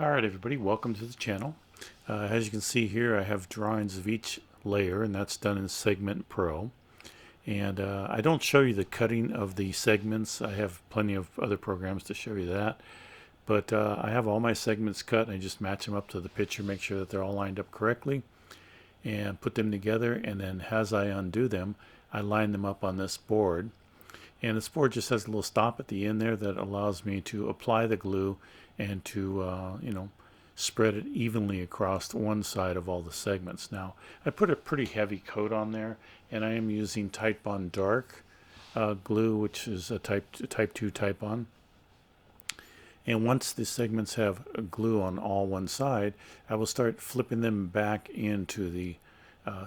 Alright everybody, welcome to the channel. As you can see here, I have drawings of each layer, and that's done in Segment Pro. And I don't show you the cutting of the segments. I have plenty of other programs to show you that. But I have all my segments cut, and I just match them up to the picture, make sure that they're all lined up correctly, and put them together. And then as I undo them, I line them up on this board. And this board just has a little stop at the end there that allows me to apply the glue and to spread it evenly across one side of all the segments. Now I put a pretty heavy coat on there, and I am using Titebond Dark glue, which is a type 2 Titebond. And once the segments have glue on all one side, I will start flipping them back into the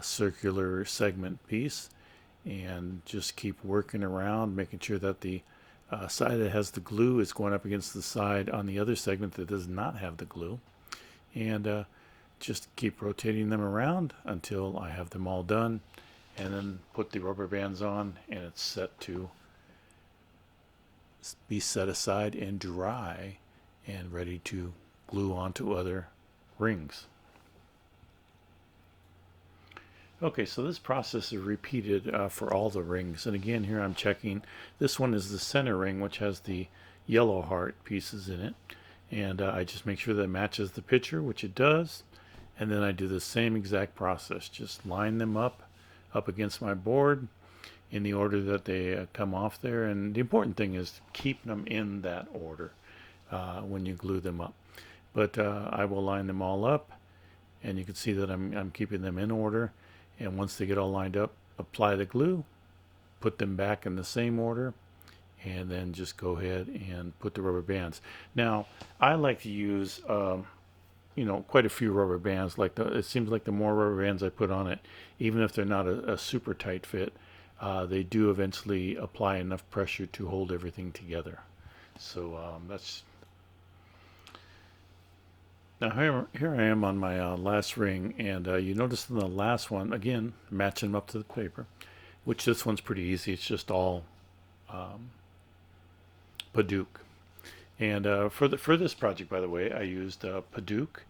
circular segment piece, and just keep working around, making sure that the side that has the glue is going up against the side on the other segment that does not have the glue. And just keep rotating them around until I have them all done, and then put the rubber bands on, and it's set to be set aside and dry and ready to glue onto other rings. Okay, so this process is repeated for all the rings. And again, here I'm checking. This one is the center ring, which has the yellow heart pieces in it. And I just make sure that it matches the picture, which it does. And then I do the same exact process. Just line them up against my board in the order that they come off there. And the important thing is keep them in that order when you glue them up. But I will line them all up, and you can see that I'm keeping them in order. And once they get all lined up, apply the glue, put them back in the same order, and then just go ahead and put the rubber bands. Now, I like to use, quite a few rubber bands. It seems like the more rubber bands I put on it, even if they're not a super tight fit, they do eventually apply enough pressure to hold everything together. So that's. Now here I am on my last ring, and you notice in the last one, again, matching them up to the paper, which this one's pretty easy. It's just all Padook. And for this project, by the way, I used Padook.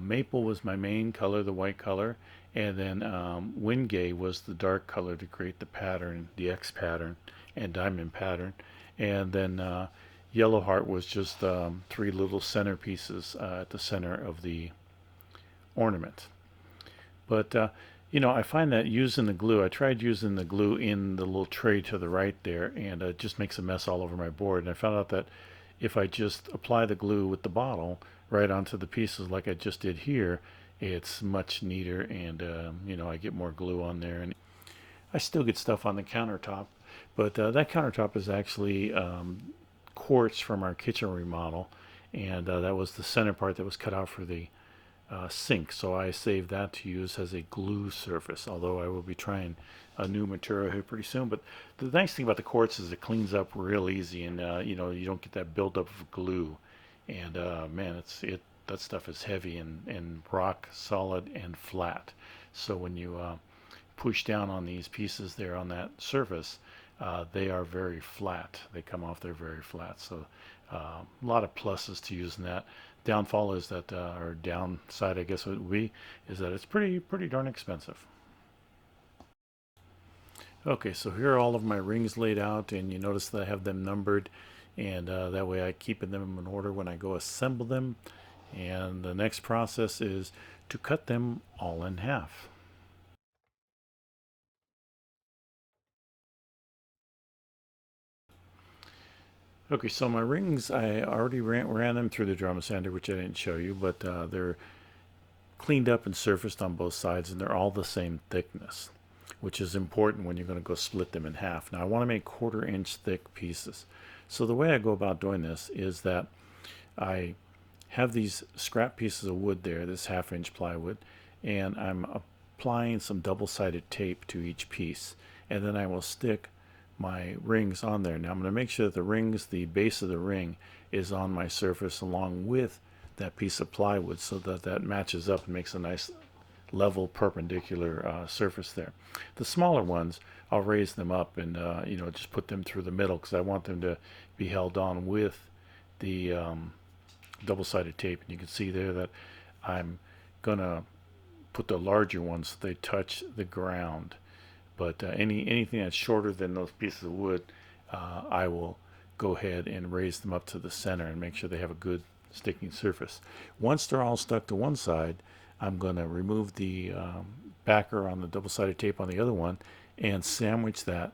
Maple was my main color, the white color, and then Wingay was the dark color to create the pattern, the X pattern and diamond pattern. And then Yellow Heart was just 3 little center pieces at the center of the ornament. But I find that using the glue, I tried using the glue in the little tray to the right there, and it just makes a mess all over my board. And I found out that if I just apply the glue with the bottle right onto the pieces like I just did here, it's much neater, and I get more glue on there. And I still get stuff on the countertop, but that countertop is actually quartz from our kitchen remodel, and that was the center part that was cut out for the sink, so I saved that to use as a glue surface, although I will be trying a new material here pretty soon. But the nice thing about the quartz is it cleans up real easy, and you don't get that buildup of glue. And man, that stuff is heavy and rock solid and flat, so when you push down on these pieces there on that surface, they are very flat. They come off there very flat. So a lot of pluses to using that. Downfall is that, or downside I guess it would be, is that it's pretty darn expensive. Okay, so here are all of my rings laid out, and you notice that I have them numbered, and that way I keep them in order when I go assemble them. And the next process is to cut them all in half. Okay, so my rings, I already ran them through the drum sander, which I didn't show you, but they're cleaned up and surfaced on both sides, and they're all the same thickness, which is important when you're going to go split them in half. Now I want to make 1/4 inch thick pieces. So the way I go about doing this is that I have these scrap pieces of wood there, this 1/2 inch plywood, and I'm applying some double-sided tape to each piece, and then I will stick my rings on there. Now I'm going to make sure that the base of the ring is on my surface along with that piece of plywood, so that that matches up and makes a nice level perpendicular surface there. The smaller ones, I'll raise them up and just put them through the middle, because I want them to be held on with the double-sided tape, and you can see there that I'm gonna put the larger ones so they touch the ground. But anything that's shorter than those pieces of wood, I will go ahead and raise them up to the center and make sure they have a good sticking surface. Once they're all stuck to one side, I'm going to remove the backer on the double-sided tape on the other one and sandwich that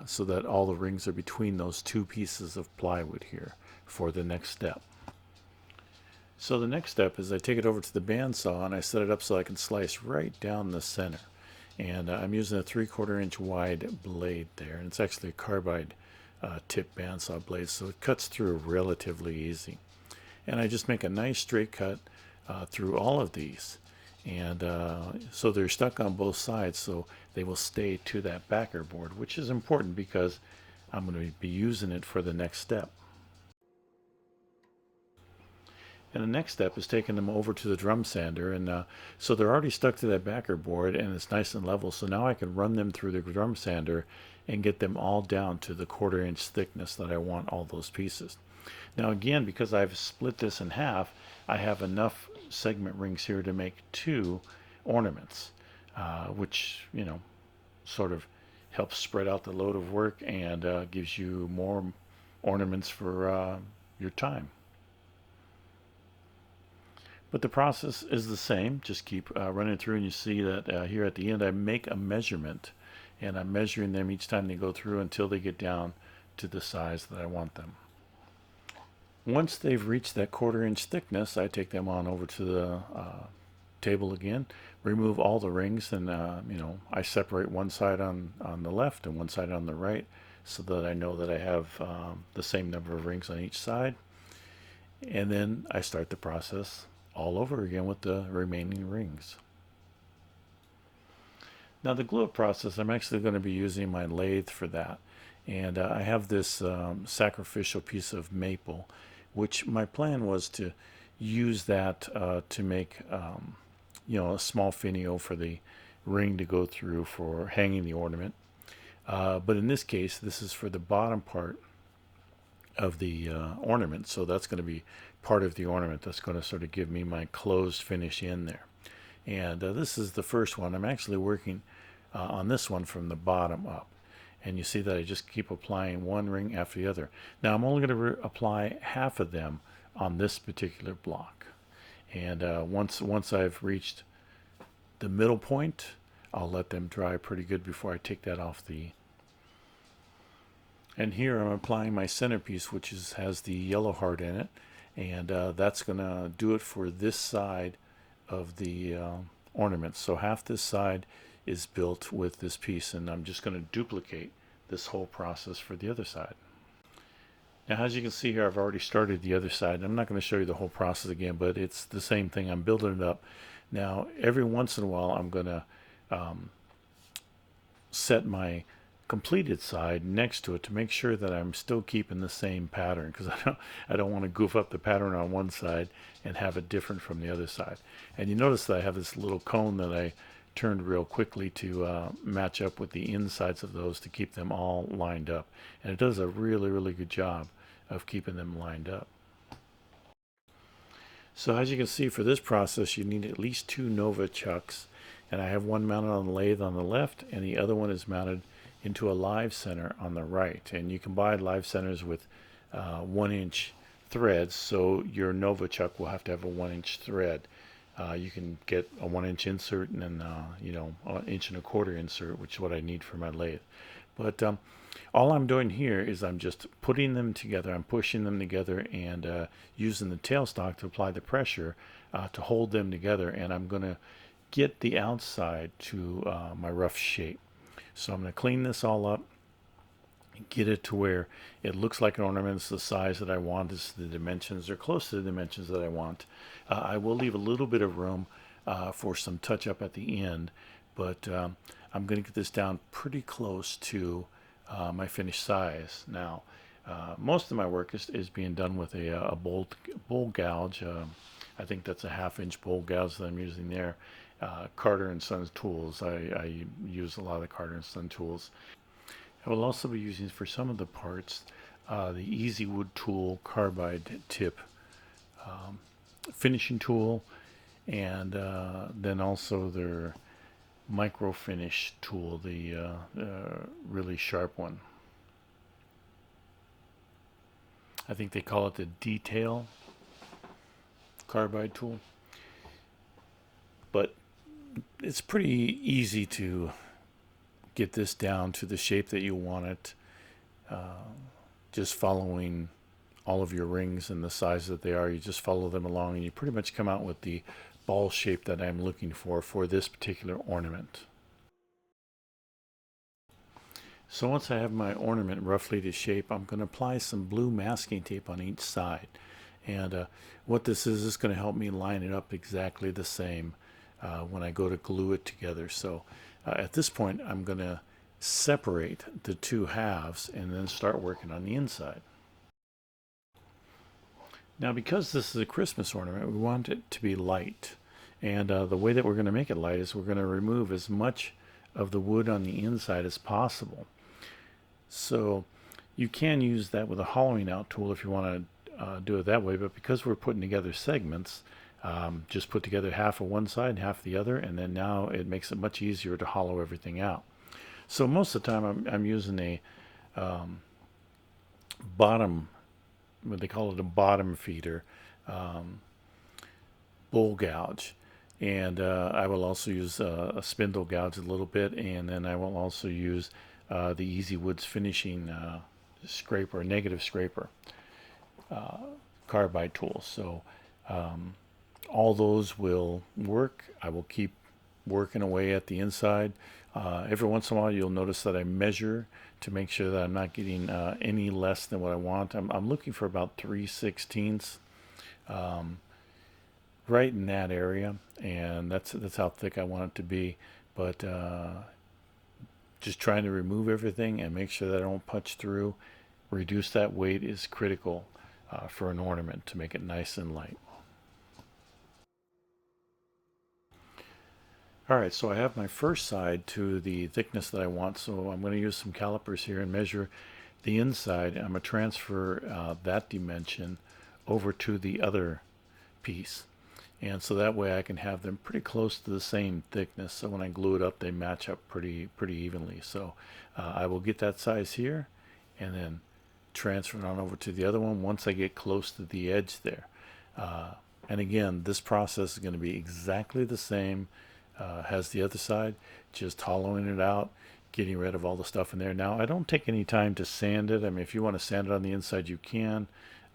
so that all the rings are between those two pieces of plywood here for the next step. So the next step is I take it over to the bandsaw and I set it up so I can slice right down the center. And I'm using a 3/4 inch wide blade there, and it's actually a carbide tip bandsaw blade, so it cuts through relatively easy. And I just make a nice straight cut through all of these, and so they're stuck on both sides, so they will stay to that backer board, which is important because I'm going to be using it for the next step. And the next step is taking them over to the drum sander, and so they're already stuck to that backer board and it's nice and level, so now I can run them through the drum sander and get them all down to the 1/4 inch thickness that I want all those pieces. Now again, because I've split this in half, I have enough segment rings here to make 2 ornaments, which, you know, sort of helps spread out the load of work and gives you more ornaments for your time. But the process is the same. Just keep running through, and you see that here at the end I make a measurement, and I'm measuring them each time they go through until they get down to the size that I want them. Once they've reached that 1/4 inch thickness, I take them on over to the table again, remove all the rings, and I separate one side on the left and one side on the right so that I know that I have the same number of rings on each side. And then I start the process all over again with the remaining rings. Now the glue up process, I'm actually going to be using my lathe for that. And I have this sacrificial piece of maple, which my plan was to use that to make a small finial for the ring to go through for hanging the ornament. But in this case, this is for the bottom part of the ornament, so that's going to be part of the ornament. That's going to sort of give me my closed finish in there. And this is the first one. I'm actually working on this one from the bottom up, and you see that I just keep applying one ring after the other. Now I'm only going to apply half of them on this particular block, and once I've reached the middle point, I'll let them dry pretty good before I take that off the. And here I'm applying my centerpiece, which has the yellow heart in it, and that's going to do it for this side of the ornament. So half this side is built with this piece, and I'm just going to duplicate this whole process for the other side. Now as you can see here, I've already started the other side. I'm not going to show you the whole process again, but it's the same thing. I'm building it up. Now every once in a while I'm going to set my completed side next to it to make sure that I'm still keeping the same pattern, because I don't want to goof up the pattern on one side and have it different from the other side. And you notice that I have this little cone that I turned real quickly to match up with the insides of those to keep them all lined up, and it does a really good job of keeping them lined up. So as you can see, for this process you need at least 2 Nova chucks, and I have one mounted on the lathe on the left and the other one is mounted into a live center on the right. And you can buy live centers with 1-inch threads, so your Nova chuck will have to have a 1-inch thread. You can get a 1-inch insert and then an 1.25 inch insert, which is what I need for my lathe. But all I'm doing here is I'm just putting them together. I'm pushing them together and using the tailstock to apply the pressure to hold them together, and I'm going to get the outside to my rough shape. So I'm going to clean this all up, get it to where it looks like an ornament. It's the size that I want. It's the dimensions. They're close to the dimensions that I want. I will leave a little bit of room for some touch up at the end, but I'm going to get this down pretty close to my finished size. Now, most of my work is being done with a bowl gouge. I think that's a 1/2-inch bowl gouge that I'm using there. Carter and Sons tools. I use a lot of the Carter and Son tools. I will also be using for some of the parts the Easy Wood Tool carbide tip finishing tool, and then also their micro finish tool, the really sharp one. I think they call it the detail carbide tool. But it's pretty easy to get this down to the shape that you want it, just following all of your rings and the size that they are. You just follow them along and you pretty much come out with the ball shape that I'm looking for this particular ornament. So once I have my ornament roughly to shape, I'm going to apply some blue masking tape on each side. And what this is going to help me line it up exactly the same when I go to glue it together. So at this point, I'm going to separate the two halves and then start working on the inside. Now, because this is a Christmas ornament, we want it to be light. And the way that we're going to make it light is we're going to remove as much of the wood on the inside as possible. So you can use that with a hollowing out tool if you want to do it that way, but because we're putting together segments, just put together half of one side and half the other, and then now it makes it much easier to hollow everything out. So most of the time I'm using a bottom, what they call it, a bottom feeder bowl gouge. And I will also use a spindle gouge a little bit, and then I will also use the Easy Woods finishing scraper, negative scraper carbide tool. So all those will work. I will keep working away at the inside. Every once in a while you'll notice that I measure to make sure that I'm not getting any less than what I want. I'm looking for about 3/16 right in that area, and that's how thick I want it to be. But just trying to remove everything and make sure that I don't punch through, reduce that weight is critical for an ornament to make it nice and light. Alright, so I have my first side to the thickness that I want, so I'm going to use some calipers here and measure the inside. I'm going to transfer that dimension over to the other piece. And so that way I can have them pretty close to the same thickness, so when I glue it up they match up pretty evenly. So I will get that size here and then transfer it on over to the other one once I get close to the edge there. And again, this process is going to be exactly the same as the other side, just hollowing it out, getting rid of all the stuff in there. Now I don't take any time to sand it. I mean, if you want to sand it on the inside you can.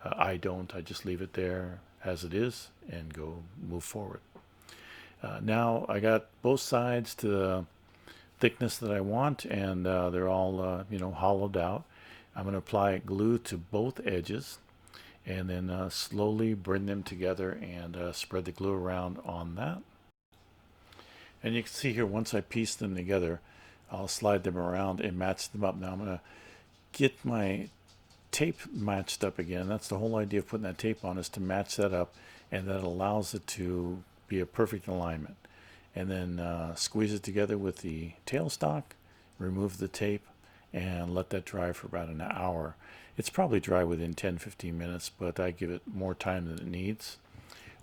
I don't. I just leave it there as it is and go move forward. Now I got both sides to the thickness that I want, and they're all hollowed out. I'm going to apply glue to both edges and then slowly bring them together and spread the glue around on that. And you can see here, once I piece them together, I'll slide them around and match them up. Now I'm going to get my tape matched up again. That's the whole idea of putting that tape on, is to match that up, and that allows it to be a perfect alignment. And then squeeze it together with the tailstock, remove the tape, and let that dry for about an hour. It's probably dry within 10-15 minutes, but I give it more time than it needs.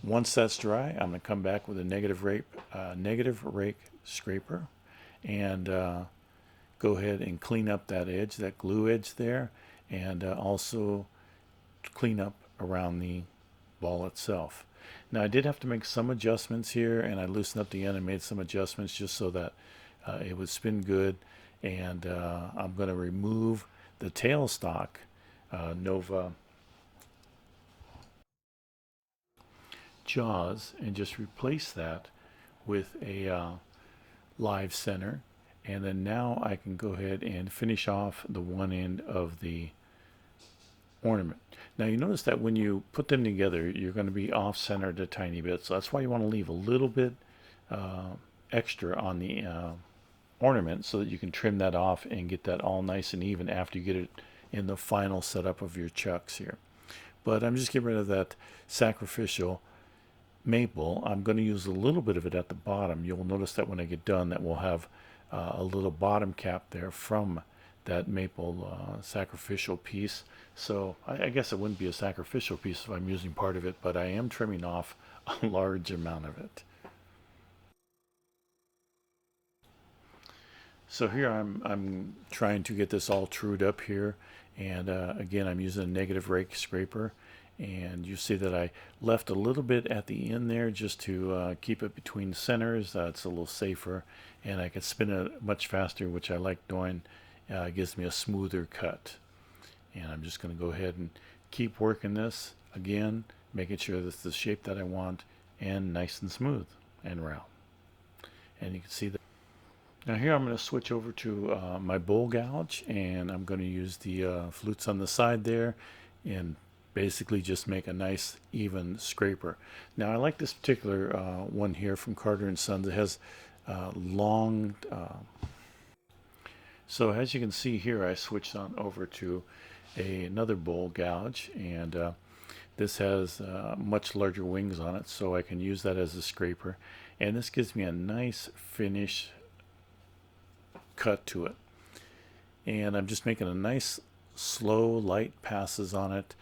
Once that's dry, I'm going to come back with a negative rake scraper and go ahead and clean up that edge, that glue edge there, and also clean up around the ball itself. Now I did have to make some adjustments here, and I loosened up the end and made some adjustments just so that it would spin good. And I'm going to remove the tailstock Nova jaws and just replace that with a live center. And then now I can go ahead and finish off the one end of the ornament. Now you notice that when you put them together you're going to be off centered a tiny bit, so that's why you want to leave a little bit extra on the ornament so that you can trim that off and get that all nice and even after you get it in the final setup of your chucks here. But I'm just getting rid of that sacrificial maple. I'm going to use a little bit of it at the bottom. You'll notice that when I get done that we'll have a little bottom cap there from that maple sacrificial piece. So I guess it wouldn't be a sacrificial piece if I'm using part of it, but I am trimming off a large amount of it. So here I'm trying to get this all trued up here, and again I'm using a negative rake scraper, and you see that I left a little bit at the end there just to keep it between centers. It's a little safer, and I can spin it much faster, which I like doing. It gives me a smoother cut, and I'm just going to go ahead and keep working this again, making sure that's the shape that I want and nice and smooth and round. And you can see that. Now here I'm going to switch over to my bowl gouge, and I'm going to use the flutes on the side there and basically just make a nice even scraper. Now I like this particular one here from Carter and Sons. It has long, so as you can see here I switched on over to another bowl gouge, and this has much larger wings on it, so I can use that as a scraper, and this gives me a nice finish cut to it. And I'm just making a nice slow light passes on it,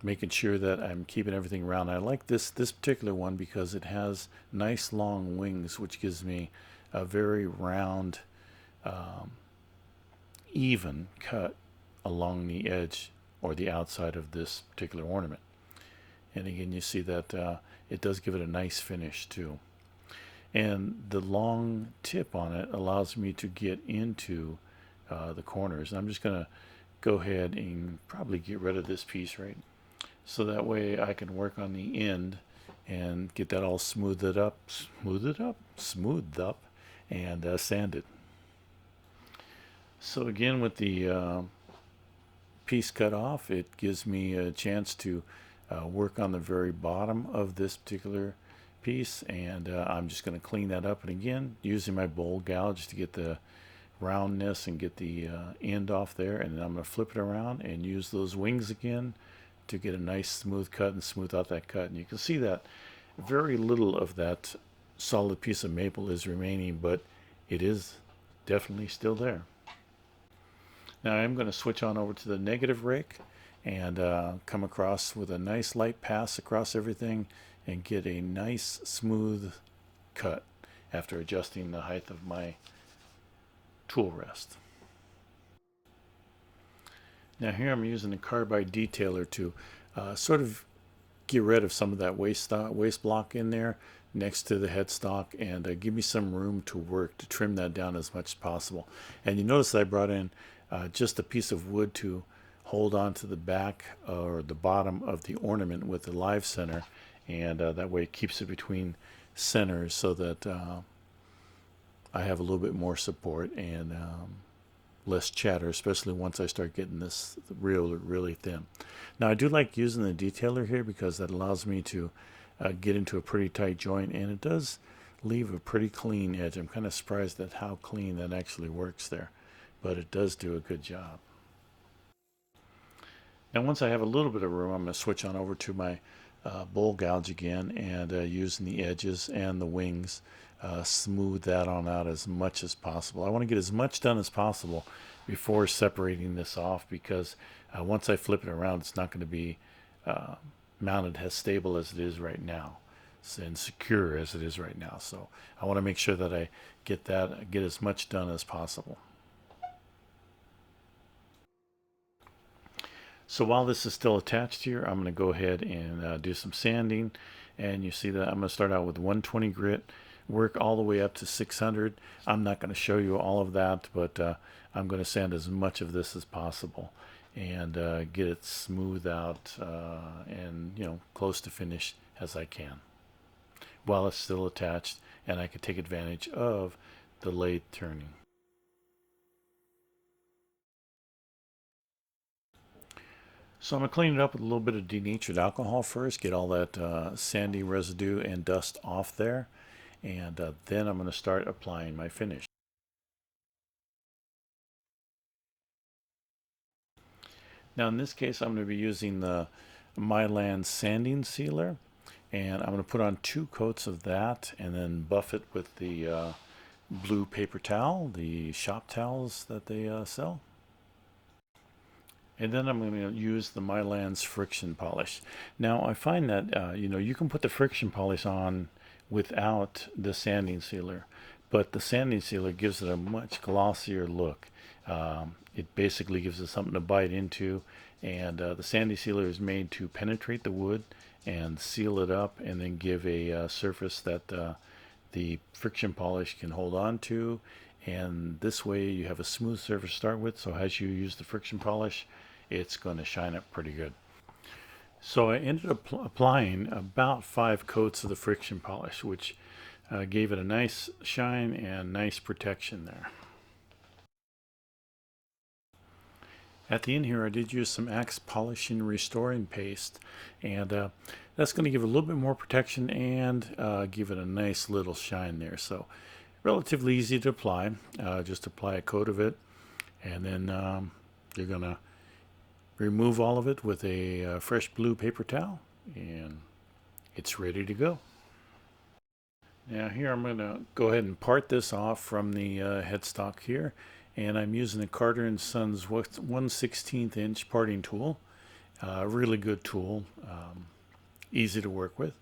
making sure that I'm keeping everything round. I like this particular one because it has nice long wings, which gives me a very round, even cut along the edge or the outside of this particular ornament. And again, you see that it does give it a nice finish too. And the long tip on it allows me to get into the corners. And I'm just going to go ahead and probably get rid of this piece, right? So that way I can work on the end and get that all smoothed up, and sanded. So again, with the piece cut off, it gives me a chance to work on the very bottom of this particular piece, and I'm just going to clean that up, and again using my bowl gouge to get the roundness and get the end off there, and then I'm going to flip it around and use those wings again to get a nice smooth cut and smooth out that cut. And you can see that very little of that solid piece of maple is remaining, but it is definitely still there. Now I'm going to switch on over to the negative rake and come across with a nice light pass across everything and get a nice smooth cut after adjusting the height of my tool rest. Now here I'm using a carbide detailer to sort of get rid of some of that waste block in there next to the headstock, and give me some room to work to trim that down as much as possible. And you notice that I brought in just a piece of wood to hold on to the back or the bottom of the ornament with the live center, and that way it keeps it between centers so that I have a little bit more support and less chatter, especially once I start getting this really thin. Now I do like using the detailer here because that allows me to get into a pretty tight joint, and it does leave a pretty clean edge. I'm kind of surprised at how clean that actually works there, but it does do a good job. Now once I have a little bit of room, I'm going to switch on over to my bowl gouge again, and using the edges and the wings, smooth that on out as much as possible. I want to get as much done as possible before separating this off, because once I flip it around, it's not going to be mounted as stable as it is right now and secure as it is right now. So I want to make sure that I get as much done as possible. So while this is still attached here, I'm going to go ahead and do some sanding. And you see that I'm going to start out with 120 grit, work all the way up to 600. I'm not going to show you all of that, but I'm going to sand as much of this as possible and get it smooth out and close to finish as I can while it's still attached, and I can take advantage of the lathe turning. So I'm going to clean it up with a little bit of denatured alcohol first, get all that sandy residue and dust off there, and then I'm going to start applying my finish. Now in this case I'm going to be using the Mylan sanding sealer, and I'm going to put on 2 coats of that and then buff it with the blue paper towel, the shop towels that they sell. And then I'm going to use the Mylands friction polish. Now I find that you can put the friction polish on without the sanding sealer, but the sanding sealer gives it a much glossier look. It basically gives it something to bite into, and the sanding sealer is made to penetrate the wood and seal it up, and then give a surface that the friction polish can hold on to. And this way you have a smooth surface to start with, so as you use the friction polish, it's going to shine up pretty good. So I ended up applying about 5 coats of the friction polish, which gave it a nice shine and nice protection there. At the end here, I did use some Axe Polishing Restoring Paste, and that's going to give a little bit more protection and give it a nice little shine there. So relatively easy to apply. Just apply a coat of it, and then you're going to remove all of it with a fresh blue paper towel, and it's ready to go. Now here I'm going to go ahead and part this off from the headstock here, and I'm using a Carter & Sons 1/16 inch parting tool. Really good tool, easy to work with,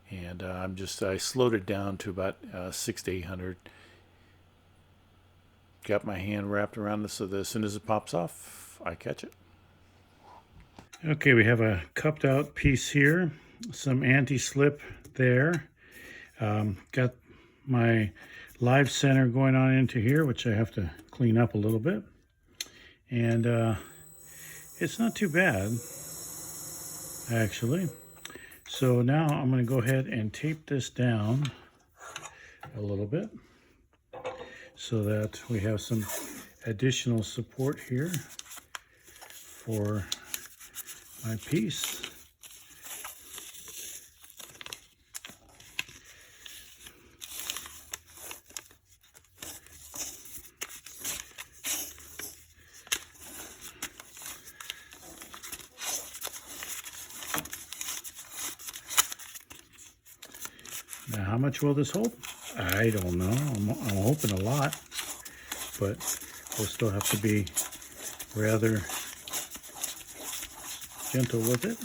and I slowed it down to about 600 to 800. Got my hand wrapped around it so that as soon as it pops off, I catch it. Okay, we have a cupped out piece here, some anti-slip there. Got my live center going on into here, which I have to clean up a little bit. And it's not too bad, actually. So now I'm going to go ahead and tape this down a little bit so that we have some additional support here for my piece. Now, how much will this hold? I don't know. I'm hoping a lot, but we'll still have to be rather gentle with it.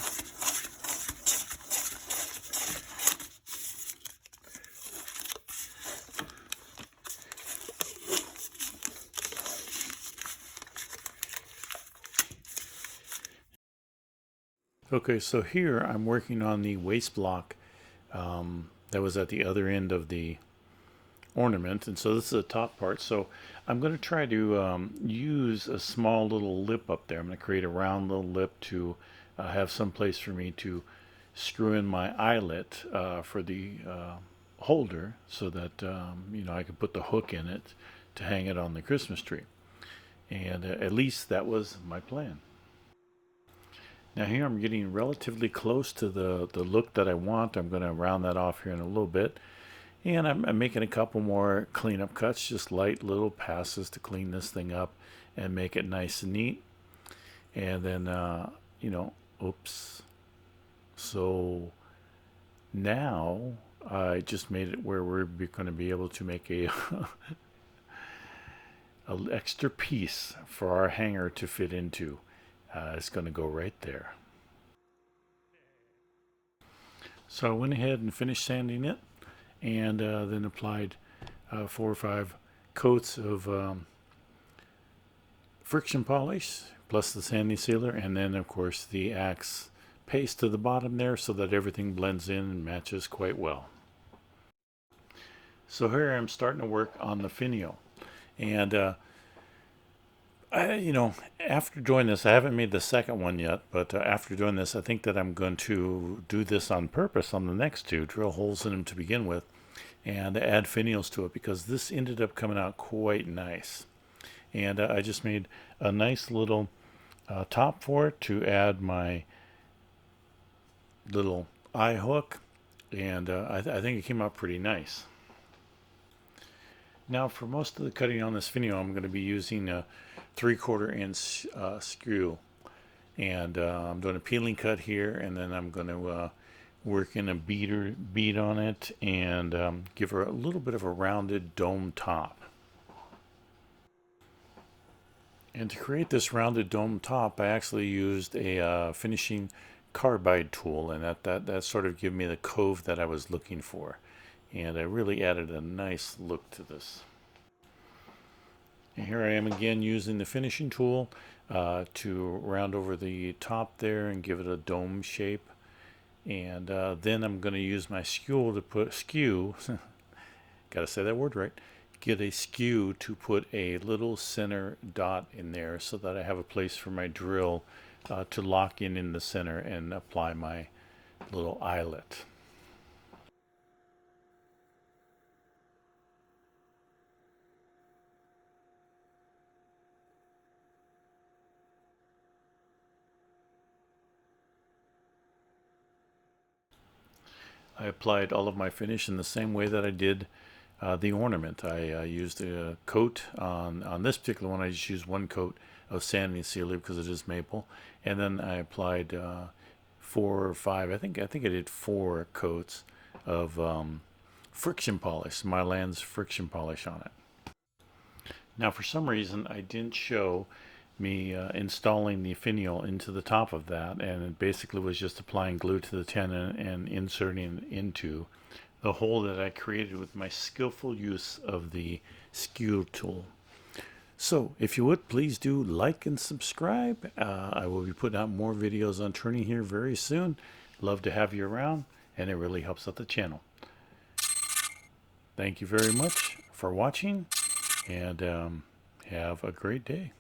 Okay, so here I'm working on the waist block that was at the other end of the ornament, and so this is the top part. So I'm going to try to use a small little lip up there. I'm going to create a round little lip to have some place for me to screw in my eyelet for the holder, so that I could put the hook in it to hang it on the Christmas tree. And at least that was my plan. Now here I'm getting relatively close to the look that I want. I'm going to round that off here in a little bit. And I'm making a couple more cleanup cuts, just light little passes to clean this thing up and make it nice and neat. And then, oops. So now I just made it where we're going to be able to make a an extra piece for our hanger to fit into. It's going to go right there. So I went ahead and finished sanding it, and then applied 4 or 5 coats of friction polish plus the sanding sealer, and then of course the Axe paste to the bottom there, so that everything blends in and matches quite well. So here I'm starting to work on the finial, and after doing this, I haven't made the second one yet, but after doing this, I think that I'm going to do this on purpose on the next two, drill holes in them to begin with, and add finials to it, because this ended up coming out quite nice. And I just made a nice little top for it to add my little eye hook, and I think it came out pretty nice. Now for most of the cutting on this finial, I'm going to be using a 3/4 inch screw, and I'm doing a peeling cut here, and then I'm going to working a bead on it and give her a little bit of a rounded dome top. And to create this rounded dome top, I actually used a finishing carbide tool, and that sort of gave me the cove that I was looking for. And I really added a nice look to this. And here I am again using the finishing tool to round over the top there and give it a dome shape. And then I'm going to use my skew to put gotta say that word right, get a skew to put a little center dot in there so that I have a place for my drill to lock in the center and apply my little eyelet. I applied all of my finish in the same way that I did the ornament. I used a coat on this particular one. I just used one coat of sanding sealer because it is maple, and then I applied 4 or 5. I did 4 coats of friction polish, Mylan's friction polish on it. Now, for some reason, I didn't show me installing the finial into the top of that, and it basically was just applying glue to the tenon and inserting it into the hole that I created with my skillful use of the skew tool. So, if you would, please do like and subscribe. I will be putting out more videos on turning here very soon. Love to have you around, and it really helps out the channel. Thank you very much for watching, and have a great day.